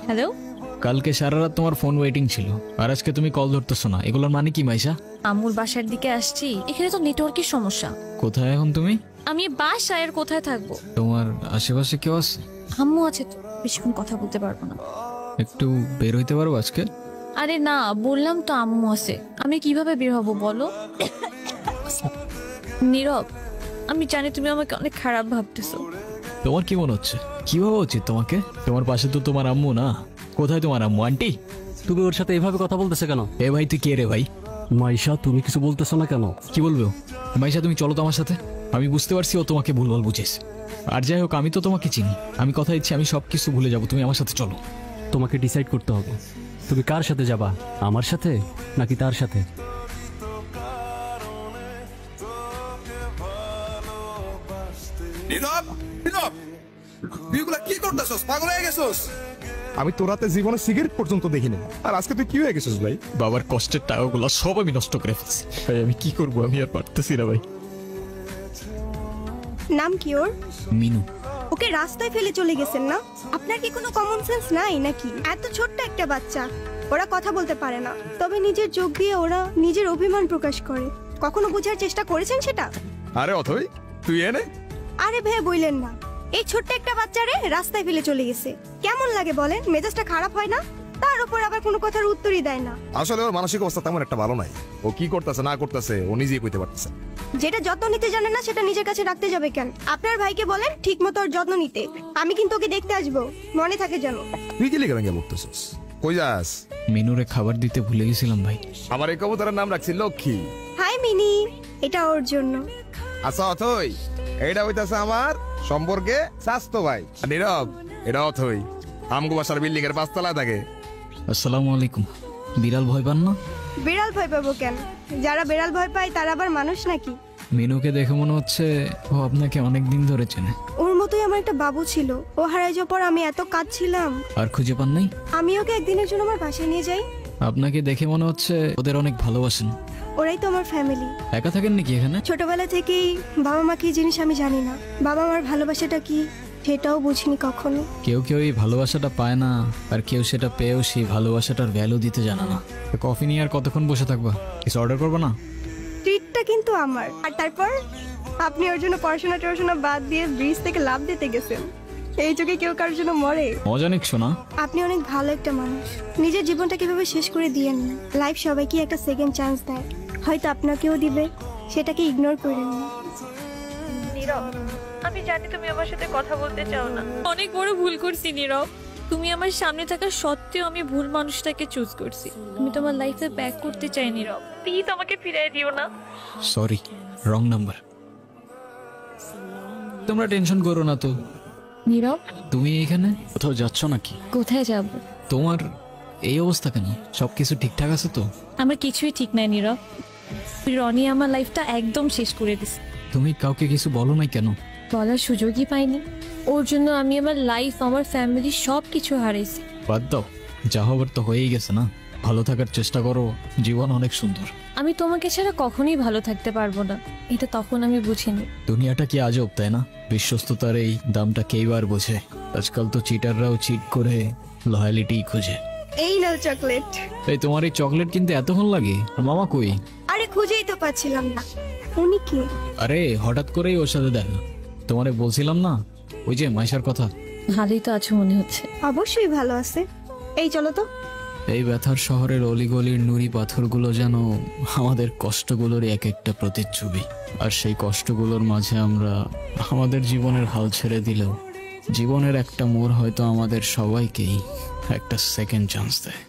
Hello. কালকে সারা রাত তোমার ফোন ওয়েটিং ছিল, আর আজকে তুমি কল ধরতেছো না, এগুলোর মানে কি মাইশা? আম্মুর বাসার দিকে আসছি, এখানে তো নেটওয়ার্কের সমস্যা। কোথায় এখন তুমি? আমি বাসায়, আর কোথায় থাকবো? তোমার আশেপাশে কেউ আছে? আম্মু আছে তো, বেশিক্ষণ কথা বলতে পারবো না। একটু বের হইতে পারবো আজকে? আরে না, বললাম তো আম্মু আছে, আমি কিভাবে বের হবো বলো? নীরব, আমি জানি তুমি আমাকে অনেক খারাপ ভাবতেছো। তোমার কি মনে হচ্ছে? কি ভাবা উচিত তোমাকে? তোমার পাশে তো তোমার আম্মু না। কোথায় তোমার আম্মু? আন্টি, তুমি ওর সাথে এভাবে কথা বলতেছে কেন? এ ভাই তুই কে রে ভাই? মাইশা, তুমি কিছু বলতেছো না কেন? কি বলবে ও? মাইশা তুমি চলো তো আমার সাথে। আমি বুঝতে পারছি ও তোমাকে ভুলভাল বুঝেছে। আর যাই হোক, আমি তো তোমাকে চিনি। আমি কথা দিচ্ছি আমি সব কিছু ভুলে যাবো, তুমি আমার সাথে চলো। তোমাকে ডিসাইড করতে হবে, তুমি কার সাথে যাবা, আমার সাথে নাকি তার সাথে? নীরব, নীরব, তুইগুলা কি করতেছস? পাগল হয়ে গেছস? আমি তোর হাতে জীবনে সিগারেট পর্যন্ত দেখিনি, আর আজকে তুই কি হয়ে গেছিস ভাই? বাবার কষ্টের টাকাগুলো সব আমি নষ্ট করে ফেলছি ভাই। আমি কি করবো? আমি আর পারতেছি না ভাই। নাম কি ওর? মিনু। ওকে রাস্তায় ফেলে চলে গেছেন না? আপনার কি কোনো কমন সেন্স নাই নাকি? এত ছোট্ট একটা বাচ্চা, ওরা কথা বলতে পারে না, তবে নিজের চোখ দিয়ে ওরা নিজের অভিমান প্রকাশ করে। কখনো বোঝার চেষ্টা করেছেন সেটা? আরে অথই, তুই এনে আরে ভেবে বললেন না, এই ছোট্ট একটা বাচ্চারে রাস্তায় ফেলে চলে গেছে। কেমন লাগে বলেন? মেজাজটা খারাপ হয় না? তার উপর আবার কোনো কথার উত্তরই দেয় না। আসলে ওর মানসিক অবস্থা তেমন একটা ভালো নাই। ও কি করতেছে না করতেছে ও নিজেই কইতে পারতেছে। যেটা যত্ন নিতে জানে না সেটা নিজের কাছে রাখতে যাবে কেন? আপনার ভাইকে বলেন ঠিক মতো ওর যত্ন নিতে। আমি কিন্তু ওকে দেখতে আসবো, মনে থাকে যেন। তুই কি লিখে ভেঙে বলতেছিস? কই যাস? মিনুরে খাবার দিতে ভুলে গেছিলাম ভাই। আমার এই কবুতরের নাম রাখছি লক্ষ্মী। হাই মিনি, এটা ওর জন্য। আচ্ছা অথই, এইটা হইতাছে আমার সম্পর্কে স্বাস্থ্য ভাই। আর নীরব, এটা অথই আমগো বাসার বিল্ডিং এর 5 তলায় থাকে। আসসালামু আলাইকুম। বিড়াল ভয় পান না? বিড়াল ভয় পাবো কেন? যারা বিড়াল ভয় পায় তারা আবার মানুষ নাকি? মিনুকে দেখে মনে হচ্ছে ও আপনাকে অনেক দিন ধরে চেনে। ওর মতোই আমার একটা বাবু ছিল, ও হারাই যাওয়ার পর আমি এত কাঁদছিলাম। আর খুঁজে পান নাই? আমি ওকে একদিনের জন্য আমার বাসায় নিয়ে যাই। আপনাকে দেখে মনে হচ্ছে ওদের অনেক ভালোবাসেন। ওরাই তো আমার ফ্যামিলি। একা থাকেন নাকি এখানে? ছোটবেলা থেকেই বাবা মা কি জিনিস আমি জানি না, বাবা মার ভালোবাসাটা কি সেটাও বুঝিনি কখনো। কেউ কেউ এই ভালোবাসাটা পায় না, আর কেউ সেটা পেয়েও সেই ভালোবাসাটার ভ্যালু দিতে জানে না। কফি নিয়ে আর কতক্ষণ বসে থাকবা? কিছু অর্ডার করবো না? ট্রিটটা কিন্তু আমার। আর তারপর আপনি ওর জন্য পড়াশোনা বাদ দিয়ে ব্রিজ থেকে লাফ দিতে গেছেন। এই যুগে কেউ কারোর জন্য মরে? মজা নিচ্ছ না? আপনি অনেক ভালো একটা মানুষ। নিজের জীবনটা কিভাবে শেষ করে দিয়েন না। লাইফ সবাইকে একটা সেকেন্ড চান্স দেয়, হয়তো আপনাকেও দিবে, সেটাকে ইগনোর করেন না। নীরব, আমি জানি তুমি আমার সাথে কথা বলতে চাও না। অনেক বড় ভুল করছি নীরব। তুমি আমার সামনে থাকা সত্ত্বেও আমি ভুল মানুষটাকে চুজ করছি। আমি তোমার লাইফে ব্যাক করতে চাই নীরব, প্লিজ আমাকে ফিরিয়ে দিও না। Sorry, wrong number. তোমরা টেনশন করো না তো। নীরব, তুমি এখানে কোথাও যাচ্ছ নাকি? কোথায় যাব? তোমার এই অবস্থা কেন? সবকিছু ঠিকঠাক আছে তো? আমার কিছুই ঠিক নাই নীরব। রনি আমার লাইফটা একদম শেষ করে দিছে। তুমি কাউকে কিছু বলো নাই কেন? বলার সুযোগই পাইনি। ওর জন্য আমি আমার লাইফ, আমার ফ্যামিলি সব কিছু হারাইছি। বাদ দাও, যা হবার তো হয়েই গেছে না। ভালো থাকার চেষ্টা করো, জীবন অনেক সুন্দর। আমি তোমাকে ছাড়া কখনোই ভালো থাকতে পারবো না, এটা তখন আমি বুঝিনি। দুনিয়াটা কি আজব, তাই না? বিশ্বস্ততার এই দামটা কেই বার বোঝে। আজকাল তো চিটাররাও চিট করে লয়ালিটি খুঁজে। এই নাও চকলেট। এই তোমার এই চকলেট কিনতে এতক্ষণ লাগে? আর মামা কই? আরে খুঁজেই তো পাচ্ছিলাম না। উনি কে? আরে হঠাৎ করেই ওর সাথে দেখা। তোমারে বলছিলাম না ওই যে মাইশার কথা। ভালোই তো আছো মনে হচ্ছে। অবশ্যই ভালো আছে। এই চলো তো। এই ব্যথার শহরের অলিগলির নুড়ি পাথরগুলো যেন আমাদের কষ্টগুলোর এক একটা প্রতিচ্ছবি। আর সেই কষ্টগুলোর মাঝে আমরা আমাদের জীবনের হাল ছেড়ে দিলেও জীবনের একটা মোড় হয়তো আমাদের সবাইকেই একটা সেকেন্ড চান্স দেয়।